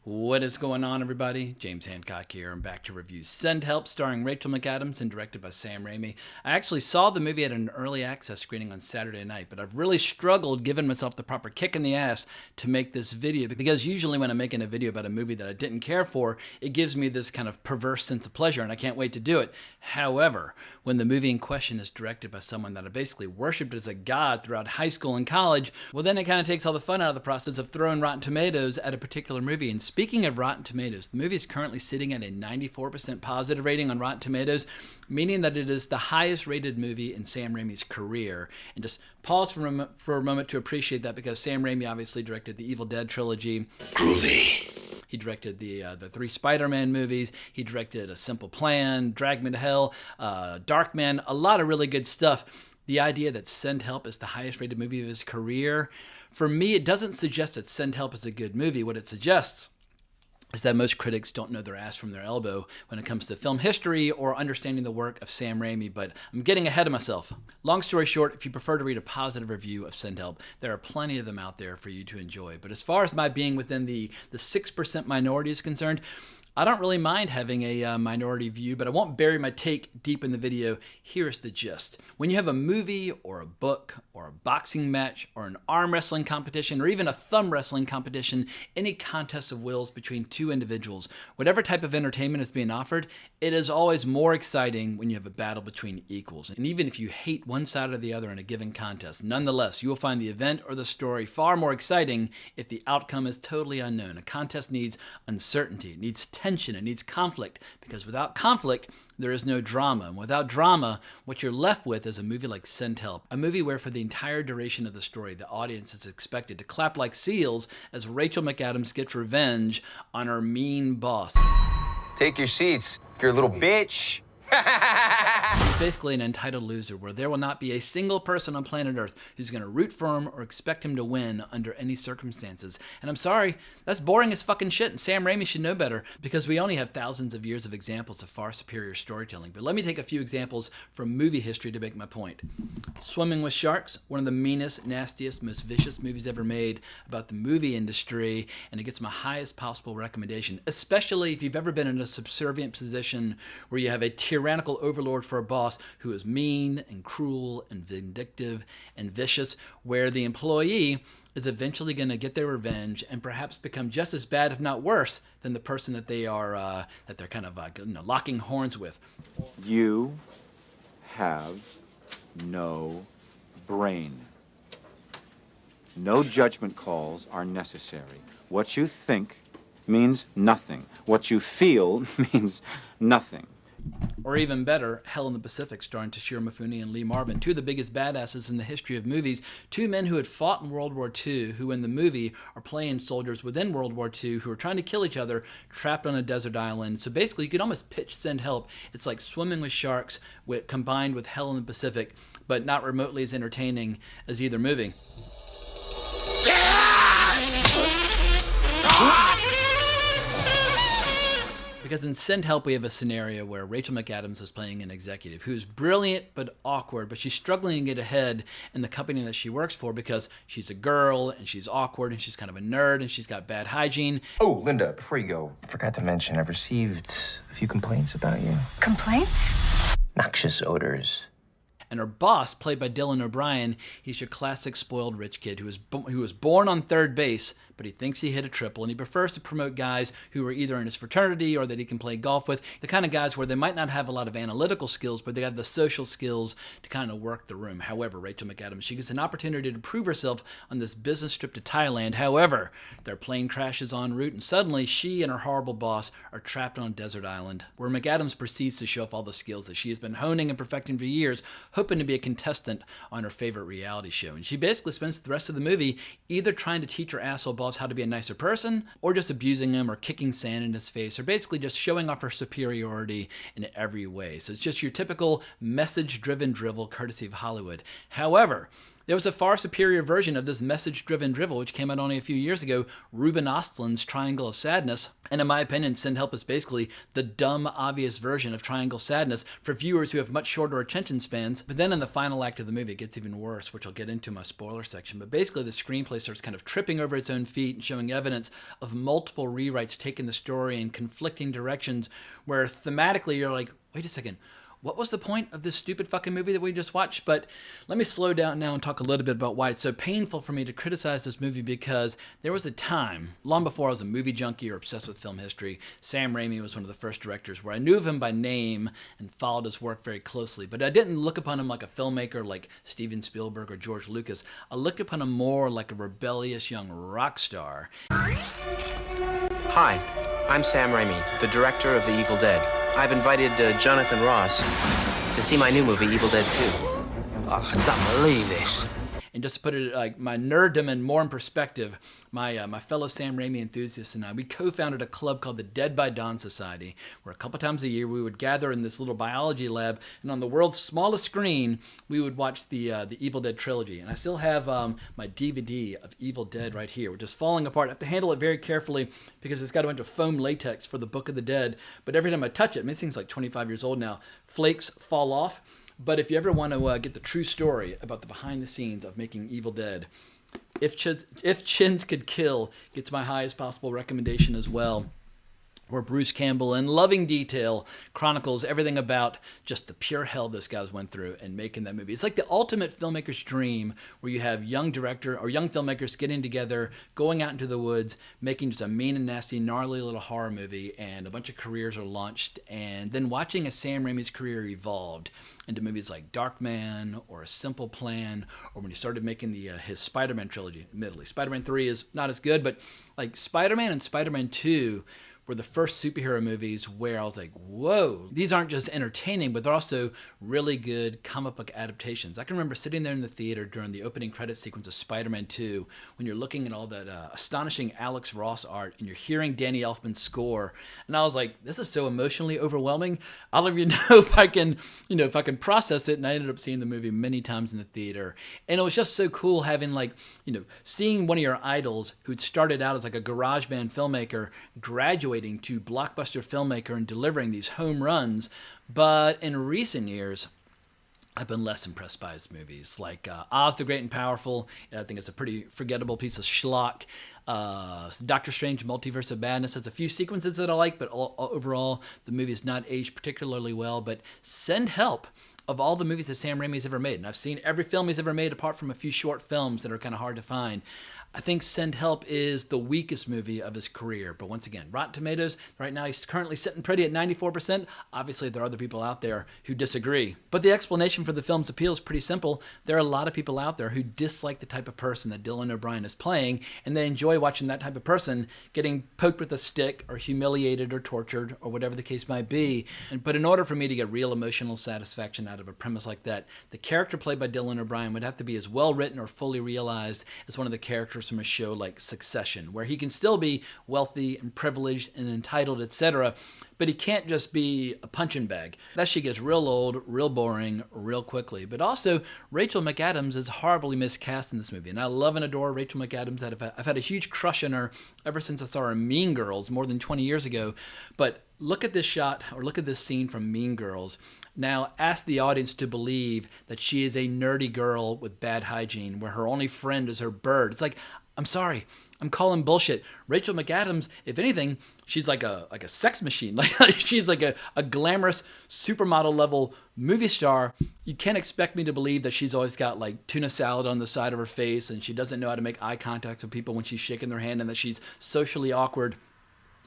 What is going on, everybody? James Hancock here. I'm back to review Send Help, starring Rachel McAdams and directed by Sam Raimi. I actually saw the movie at an early access screening on Saturday night, but I've really struggled giving myself the proper kick in the ass to make this video, because usually when I'm making a video about a movie that I didn't care for, it gives me this kind of perverse sense of pleasure, and I can't wait to do it. However, when the movie in question is directed by someone that I basically worshipped as a god throughout high school and college, well, then it kind of takes all the fun out of the process of throwing Rotten Tomatoes at a particular movie. And speaking of Rotten Tomatoes, the movie is currently sitting at a 94% positive rating on Rotten Tomatoes, meaning that it is the highest rated movie in Sam Raimi's career. And just pause for a moment to appreciate that, because Sam Raimi obviously directed the Evil Dead trilogy. Groovy. He directed the 3 Spider-Man movies. He directed A Simple Plan, Drag Me to Hell, Darkman, a lot of really good stuff. The idea that Send Help is the highest rated movie of his career, for me, it doesn't suggest that Send Help is a good movie. What it suggests is that most critics don't know their ass from their elbow when it comes to film history or understanding the work of Sam Raimi, but I'm getting ahead of myself. Long story short, if you prefer to read a positive review of Send Help, there are plenty of them out there for you to enjoy. But as far as my being within the 6% minority is concerned, I don't really mind having a minority view, but I won't bury my take deep in the video. Here's the gist. When you have a movie or a book or a boxing match or an arm wrestling competition or even a thumb wrestling competition, any contest of wills between two individuals, whatever type of entertainment is being offered, it is always more exciting when you have a battle between equals. And even if you hate one side or the other in a given contest, nonetheless, you will find the event or the story far more exciting if the outcome is totally unknown. A contest needs uncertainty, it needs tension, it needs conflict, because without conflict, there is no drama. And without drama, what you're left with is a movie like Send Help, a movie where for the entire duration of the story, the audience is expected to clap like seals as Rachel McAdams gets revenge on her mean boss. Take your seats. If you're a little bitch. He's basically an entitled loser where there will not be a single person on planet Earth who's going to root for him or expect him to win under any circumstances. And I'm sorry, that's boring as fucking shit, and Sam Raimi should know better, because we only have thousands of years of examples of far superior storytelling. But let me take a few examples from movie history to make my point. Swimming with Sharks, one of the meanest, nastiest, most vicious movies ever made about the movie industry, and it gets my highest possible recommendation, especially if you've ever been in a subservient position where you have a tyrannical overlord for a boss who is mean and cruel and vindictive and vicious, where the employee is eventually going to get their revenge and perhaps become just as bad, if not worse, than the person that they are that they're kind of locking horns with. You have no brain. No judgment calls are necessary. What you think means nothing. What you feel means nothing. Or even better, Hell in the Pacific, starring Toshiro Mifune and Lee Marvin, two of the biggest badasses in the history of movies, two men who had fought in World War II, who in the movie are playing soldiers within World War II who are trying to kill each other, trapped on a desert island. So basically, you could almost pitch Send Help. It's like Swimming with Sharks combined with Hell in the Pacific, but not remotely as entertaining as either movie. Because in Send Help, we have a scenario where Rachel McAdams is playing an executive who's brilliant but awkward, but she's struggling to get ahead in the company that she works for because she's a girl and she's awkward and she's kind of a nerd and she's got bad hygiene. Oh, Linda, before you go, I forgot to mention I've received a few complaints about you. Complaints? Noxious odors. And her boss, played by Dylan O'Brien, he's your classic spoiled rich kid who was born on third base, but he thinks he hit a triple, and he prefers to promote guys who are either in his fraternity or that he can play golf with, the kind of guys where they might not have a lot of analytical skills, but they have the social skills to kind of work the room. However, Rachel McAdams, she gets an opportunity to prove herself on this business trip to Thailand. However, their plane crashes en route, and suddenly she and her horrible boss are trapped on a desert island, where McAdams proceeds to show off all the skills that she has been honing and perfecting for years, hoping to be a contestant on her favorite reality show. And she basically spends the rest of the movie either trying to teach her asshole boss how to be a nicer person, or just abusing him or kicking sand in his face, or basically just showing off her superiority in every way. So it's just your typical message-driven drivel courtesy of Hollywood. However, There was a far superior version of this message-driven drivel, which came out only a few years ago, Ruben Östlund's Triangle of Sadness. And in my opinion, Send Help is basically the dumb, obvious version of Triangle Sadness for viewers who have much shorter attention spans. But then in the final act of the movie, it gets even worse, which I'll get into in my spoiler section. But basically, the screenplay starts kind of tripping over its own feet and showing evidence of multiple rewrites taking the story in conflicting directions, where thematically you're like, wait a second, what was the point of this stupid fucking movie that we just watched? But let me slow down now and talk a little bit about why it's so painful for me to criticize this movie, because there was a time, long before I was a movie junkie or obsessed with film history, Sam Raimi was one of the first directors where I knew of him by name and followed his work very closely. But I didn't look upon him like a filmmaker like Steven Spielberg or George Lucas. I looked upon him more like a rebellious young rock star. Hi, I'm Sam Raimi, the director of The Evil Dead. I've invited Jonathan Ross to see my new movie, Evil Dead 2. Oh, I don't believe this. And just to put it like my nerddom and more in perspective, my fellow Sam Raimi enthusiasts and I, we co-founded a club called the Dead by Dawn Society, where a couple times a year we would gather in this little biology lab, and on the world's smallest screen, we would watch the Evil Dead trilogy. And I still have my DVD of Evil Dead right here, which is falling apart. I have to handle it very carefully because it's got a bunch of foam latex for the Book of the Dead. But every time I touch it, I mean, this thing's like 25 years old now, flakes fall off. But if you ever want to get the true story about the behind the scenes of making Evil Dead, If Chins Could Kill gets my highest possible recommendation as well, where Bruce Campbell, in loving detail, chronicles everything about just the pure hell this guy's went through in making that movie. It's like the ultimate filmmaker's dream, where you have young director or young filmmakers getting together, going out into the woods, making just a mean and nasty, gnarly little horror movie, and a bunch of careers are launched, and then watching as Sam Raimi's career evolved into movies like Darkman or A Simple Plan, or when he started making his Spider-Man trilogy. Admittedly, Spider-Man 3 is not as good, but like Spider-Man and Spider-Man 2 were the first superhero movies where I was like, whoa, these aren't just entertaining, but they're also really good comic book adaptations. I can remember sitting there in the theater during the opening credit sequence of Spider-Man 2 when you're looking at all that astonishing Alex Ross art and you're hearing Danny Elfman's score, and I was like, this is so emotionally overwhelming. I don't even know if I can process it, and I ended up seeing the movie many times in the theater. And it was just so cool having seeing one of your idols who'd started out as like a garage band filmmaker graduate to blockbuster filmmaker and delivering these home runs. But in recent years, I've been less impressed by his movies, like Oz the Great and Powerful. I think it's a pretty forgettable piece of schlock. Doctor Strange Multiverse of Madness has a few sequences that I like, but overall, the movie is not aged particularly well. But Send Help, of all the movies that Sam Raimi's ever made, and I've seen every film he's ever made apart from a few short films that are kind of hard to find, I think Send Help is the weakest movie of his career. But once again, Rotten Tomatoes, right now he's currently sitting pretty at 94%. Obviously, there are other people out there who disagree. But the explanation for the film's appeal is pretty simple. There are a lot of people out there who dislike the type of person that Dylan O'Brien is playing, and they enjoy watching that type of person getting poked with a stick or humiliated or tortured or whatever the case might be. But in order for me to get real emotional satisfaction out of a premise like that, the character played by Dylan O'Brien would have to be as well written or fully realized as one of the characters from a show like Succession, where he can still be wealthy and privileged and entitled, etc., but he can't just be a punching bag. That shit gets real old, real boring, real quickly. But also, Rachel McAdams is horribly miscast in this movie, and I love and adore Rachel McAdams. I've had a huge crush on her ever since I saw her in Mean Girls more than 20 years ago. But look at this shot, or look at this scene from Mean Girls. Now, ask the audience to believe that she is a nerdy girl with bad hygiene, where her only friend is her bird. It's like, I'm sorry, I'm calling bullshit. Rachel McAdams, if anything, she's like a sex machine. Like she's like a glamorous supermodel level movie star. You can't expect me to believe that she's always got like tuna salad on the side of her face, and she doesn't know how to make eye contact with people when she's shaking their hand, and that she's socially awkward.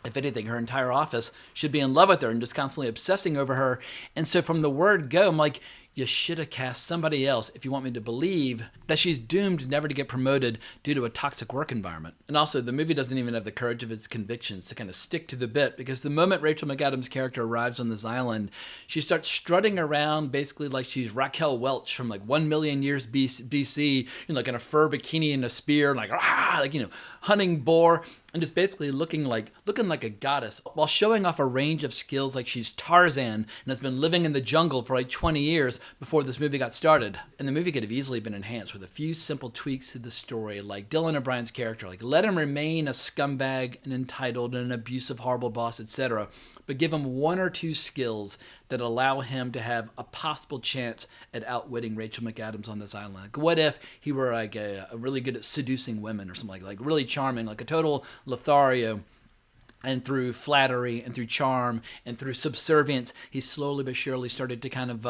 If anything, her entire office should be in love with her and just constantly obsessing over her. And so from the word go, I'm like, you should have cast somebody else if you want me to believe that she's doomed never to get promoted due to a toxic work environment. And also, the movie doesn't even have the courage of its convictions to kind of stick to the bit, because the moment Rachel McAdams' character arrives on this island, she starts strutting around basically like she's Raquel Welch from like 1 million years BC, like in a fur bikini and a spear, and hunting boar, and just basically looking like a goddess, while showing off a range of skills like she's Tarzan and has been living in the jungle for like 20 years, before this movie got started. And the movie could have easily been enhanced with a few simple tweaks to the story, like Dylan O'Brien's character, like let him remain a scumbag and entitled and an abusive, horrible boss, etc., but give him one or two skills that allow him to have a possible chance at outwitting Rachel McAdams on this island. Like, what if he were like a really good at seducing women or something like really charming, like a total Lothario, and through flattery and through charm and through subservience, he slowly but surely started to kind of,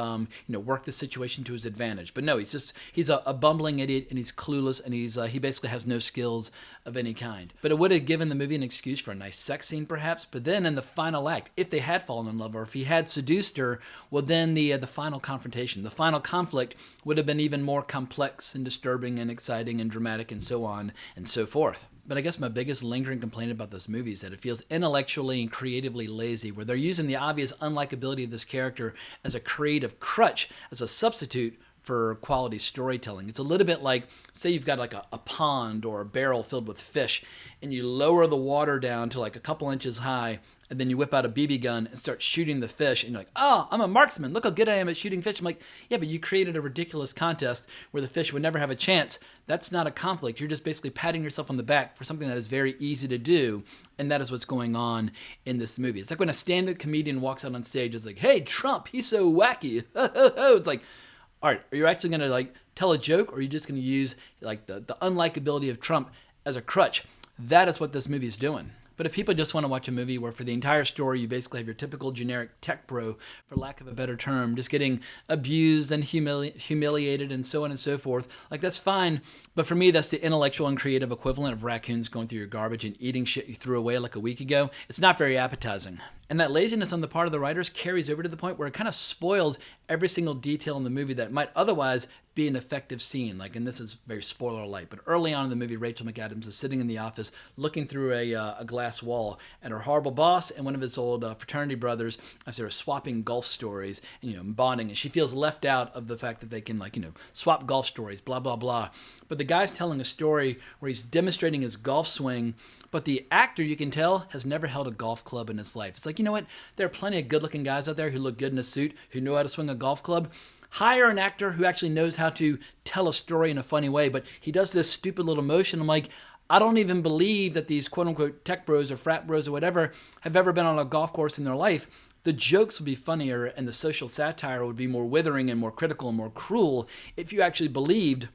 work the situation to his advantage. But no, he's a bumbling idiot, and he's clueless, and he basically has no skills of any kind. But it would have given the movie an excuse for a nice sex scene, perhaps. But then in the final act, if they had fallen in love or if he had seduced her, well, then the final confrontation, the final conflict would have been even more complex and disturbing and exciting and dramatic and so on and so forth. But I guess my biggest lingering complaint about this movie is that it feels intellectually and creatively lazy, where they're using the obvious unlikability of this character as a creative crutch, as a substitute for quality storytelling. It's a little bit like, say you've got like a pond or a barrel filled with fish, and you lower the water down to like a couple inches high, and then you whip out a BB gun and start shooting the fish, and you're like, oh, I'm a marksman. Look how good I am at shooting fish. I'm like, yeah, but you created a ridiculous contest where the fish would never have a chance. That's not a conflict. You're just basically patting yourself on the back for something that is very easy to do, and that is what's going on in this movie. It's like when a stand-up comedian walks out on stage, it's like, hey, Trump, he's so wacky. It's like, all right, are you actually going to like tell a joke, or are you just going to use like the unlikability of Trump as a crutch? That is what this movie is doing. But if people just want to watch a movie where for the entire story you basically have your typical generic tech bro, for lack of a better term, just getting abused and humiliated and so on and so forth, like that's fine. But for me, that's the intellectual and creative equivalent of raccoons going through your garbage and eating shit you threw away like a week ago. It's not very appetizing. And that laziness on the part of the writers carries over to the point where it kind of spoils every single detail in the movie that might otherwise be an effective scene. Like, and this is very spoiler light, but early on in the movie, Rachel McAdams is sitting in the office looking through a glass wall, and her horrible boss and one of his old fraternity brothers, as they're swapping golf stories and bonding, and she feels left out of the fact that they can swap golf stories, blah blah blah. But the guy's telling a story where he's demonstrating his golf swing, but the actor, you can tell, has never held a golf club in his life. It's like, you know what? There are plenty of good-looking guys out there who look good in a suit, who know how to swing a golf club. Hire an actor who actually knows how to tell a story in a funny way, but he does this stupid little motion. I'm like, I don't even believe that these quote-unquote tech bros or frat bros or whatever have ever been on a golf course in their life. The jokes would be funnier and the social satire would be more withering and more critical and more cruel if you actually believed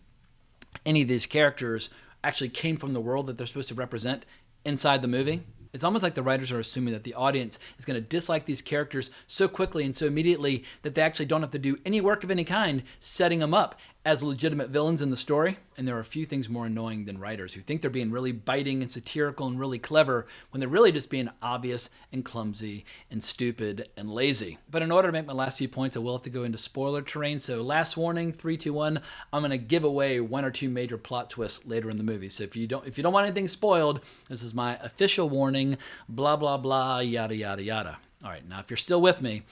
any of these characters actually came from the world that they're supposed to represent inside the movie. It's almost like the writers are assuming that the audience is going to dislike these characters so quickly and so immediately that they actually don't have to do any work of any kind setting them up as legitimate villains in the story. And there are a few things more annoying than writers who think they're being really biting and satirical and really clever when they're really just being obvious and clumsy and stupid and lazy. But in order to make my last few points, I will have to go into spoiler terrain. So last warning, 3, 2, 1, I'm going to give away one or two major plot twists later in the movie. So if you don't want anything spoiled, this is my official warning, blah, blah, blah, yada, yada, yada. All right, now if you're still with me,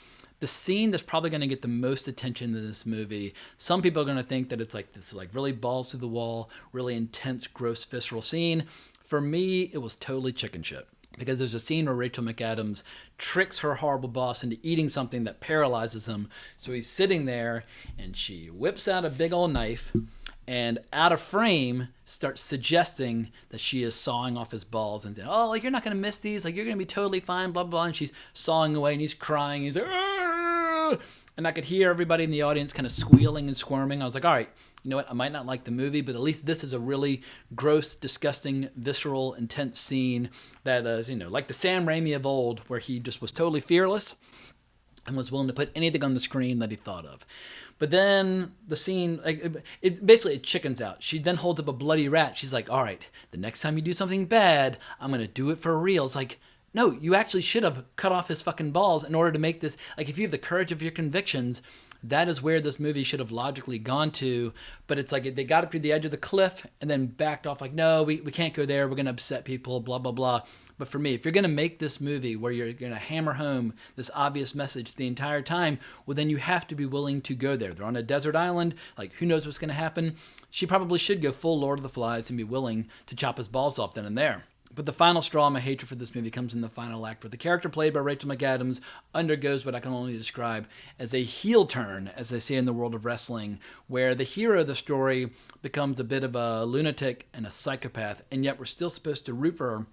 the scene that's probably going to get the most attention in this movie, some people are going to think that it's like this really balls to the wall, really intense, gross, visceral scene. For me, it was totally chicken shit. Because there's a scene where Rachel McAdams tricks her horrible boss into eating something that paralyzes him. So he's sitting there, and she whips out a big old knife, and out of frame starts suggesting that she is sawing off his balls and saying, oh, you're not going to miss these, you're going to be totally fine, blah, blah, blah. And she's sawing away, and he's crying. He's like, argh! And I could hear everybody in the audience kind of squealing and squirming. I was like, all right, you know what? I might not like the movie, but at least this is a really gross, disgusting, visceral, intense scene that is, like the Sam Raimi of old, where he just was totally fearless and was willing to put anything on the screen that he thought of. But then the scene, it chickens out. She then holds up a bloody rat. She's like, all right, the next time you do something bad, I'm going to do it for real. It's like, no, you actually should have cut off his fucking balls in order to make this, if you have the courage of your convictions, that is where this movie should have logically gone to. But it's like they got up to the edge of the cliff and then backed off like, no, we can't go there. We're going to upset people, blah, blah, blah. But for me, if you're going to make this movie where you're going to hammer home this obvious message the entire time, well, then you have to be willing to go there. They're on a desert island. Who knows what's going to happen? She probably should go full Lord of the Flies and be willing to chop his balls off then and there. But the final straw of my hatred for this movie comes in the final act, where the character played by Rachel McAdams undergoes what I can only describe as a heel turn, as they say in the world of wrestling, where the hero of the story becomes a bit of a lunatic and a psychopath, and yet we're still supposed to root for her.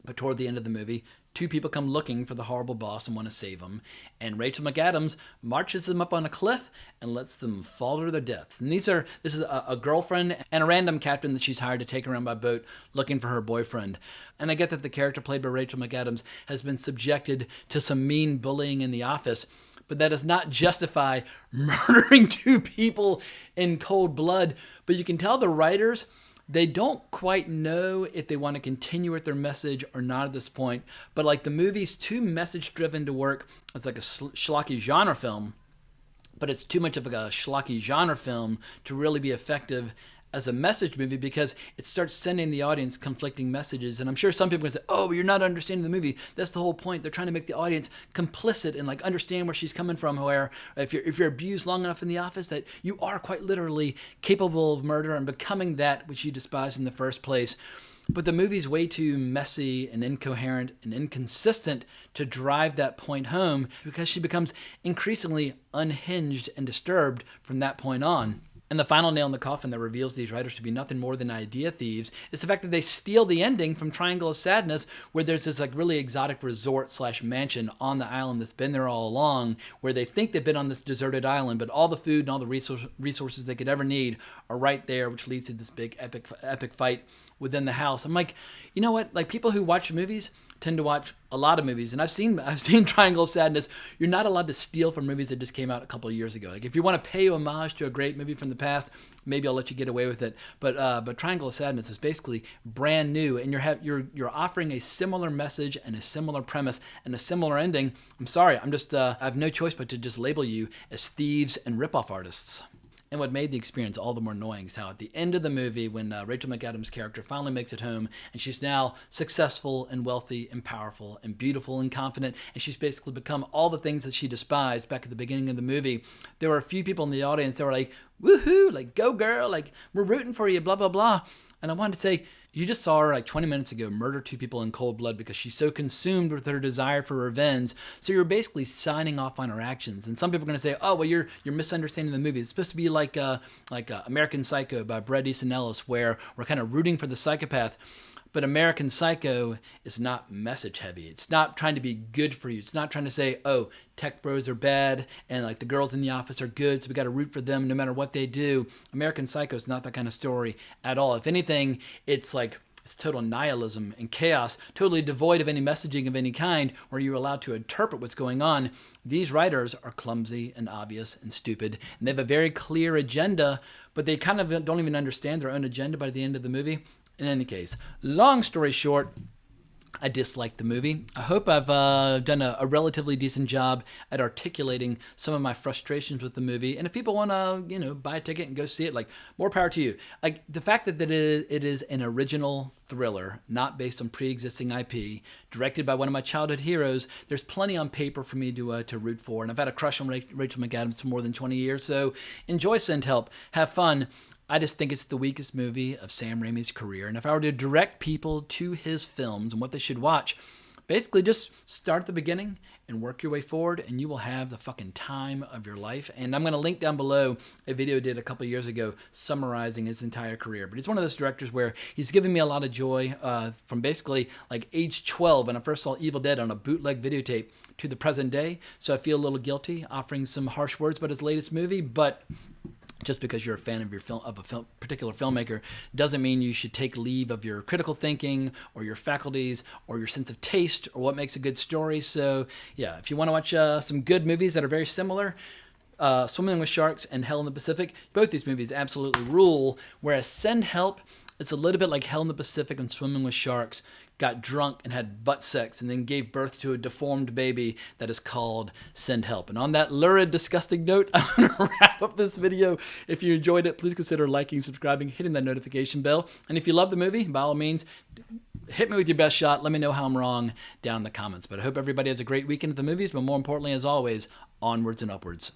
But toward the end of the movie, two people come looking for the horrible boss and want to save him, and Rachel McAdams marches them up on a cliff and lets them fall to their deaths. And this is a girlfriend and a random captain that she's hired to take around by boat looking for her boyfriend. And I get that the character played by Rachel McAdams has been subjected to some mean bullying in the office, but that does not justify murdering two people in cold blood. But you can tell the writers, they don't quite know if they want to continue with their message or not at this point. But like, the movie's too message-driven to work as like a schlocky genre film, but it's too much of a schlocky genre film to really be effective as a message movie, because it starts sending the audience conflicting messages. And I'm sure some people are going to say, oh, but you're not understanding the movie. That's the whole point. They're trying to make the audience complicit and like understand where she's coming from, where if you're abused long enough in the office, that you are quite literally capable of murder and becoming that which you despise in the first place. But the movie's way too messy and incoherent and inconsistent to drive that point home, because she becomes increasingly unhinged and disturbed from that point on. And the final nail in the coffin that reveals these writers to be nothing more than idea thieves is the fact that they steal the ending from Triangle of Sadness, where there's this like really exotic resort / mansion on the island that's been there all along, where they think they've been on this deserted island, but all the food and all the resources they could ever need are right there, which leads to this big epic fight within the house. I'm like, you know what? Like, people who watch movies tend to watch a lot of movies, and I've seen Triangle of Sadness. You're not allowed to steal from movies that just came out a couple of years ago. Like, if you want to pay homage to a great movie from the past, maybe I'll let you get away with it. But Triangle of Sadness is basically brand new, and you're offering a similar message and a similar premise and a similar ending. I'm sorry, I have no choice but to just label you as thieves and ripoff artists. And what made the experience all the more annoying is how at the end of the movie, when Rachel McAdams' character finally makes it home, and she's now successful and wealthy and powerful and beautiful and confident, and she's basically become all the things that she despised back at the beginning of the movie, there were a few people in the audience that were like, woohoo, like, go girl, like, we're rooting for you, blah, blah, blah. And I wanted to say, you just saw her like 20 minutes ago murder two people in cold blood because she's so consumed with her desire for revenge. So you're basically signing off on her actions. And some people are going to say, oh, well, you're misunderstanding the movie. It's supposed to be like American Psycho by Bret Easton Ellis, where we're kind of rooting for the psychopath. But American Psycho is not message heavy. It's not trying to be good for you. It's not trying to say, oh, tech bros are bad and like the girls in the office are good, so we got to root for them no matter what they do. American Psycho is not that kind of story at all. If anything, it's total nihilism and chaos, totally devoid of any messaging of any kind, where you're allowed to interpret what's going on. These writers are clumsy and obvious and stupid, and they have a very clear agenda, but they kind of don't even understand their own agenda by the end of the movie. In any case, long story short, I dislike the movie. I hope I've done a relatively decent job at articulating some of my frustrations with the movie. And if people want to, buy a ticket and go see it, like, more power to you. Like, the fact that it is an original thriller, not based on pre-existing IP, directed by one of my childhood heroes, there's plenty on paper for me to root for. And I've had a crush on Rachel McAdams for more than 20 years. So enjoy Send Help. Have fun. I just think it's the weakest movie of Sam Raimi's career. And if I were to direct people to his films and what they should watch, basically just start at the beginning and work your way forward, and you will have the fucking time of your life. And I'm going to link down below a video I did a couple years ago summarizing his entire career. But he's one of those directors where he's given me a lot of joy from basically like age 12 when I first saw Evil Dead on a bootleg videotape to the present day. So I feel a little guilty offering some harsh words about his latest movie, but just because you're a fan of a particular filmmaker doesn't mean you should take leave of your critical thinking or your faculties or your sense of taste or what makes a good story. So yeah, if you want to watch some good movies that are very similar, Swimming with Sharks and Hell in the Pacific, both these movies absolutely rule. Whereas Send Help, it's a little bit like Hell in the Pacific and Swimming with Sharks got drunk and had butt sex and then gave birth to a deformed baby that is called Send Help. And on that lurid, disgusting note, I'm going to wrap up this video. If you enjoyed it, please consider liking, subscribing, hitting that notification bell. And if you love the movie, by all means, hit me with your best shot. Let me know how I'm wrong down in the comments. But I hope everybody has a great weekend at the movies, but more importantly, as always, onwards and upwards.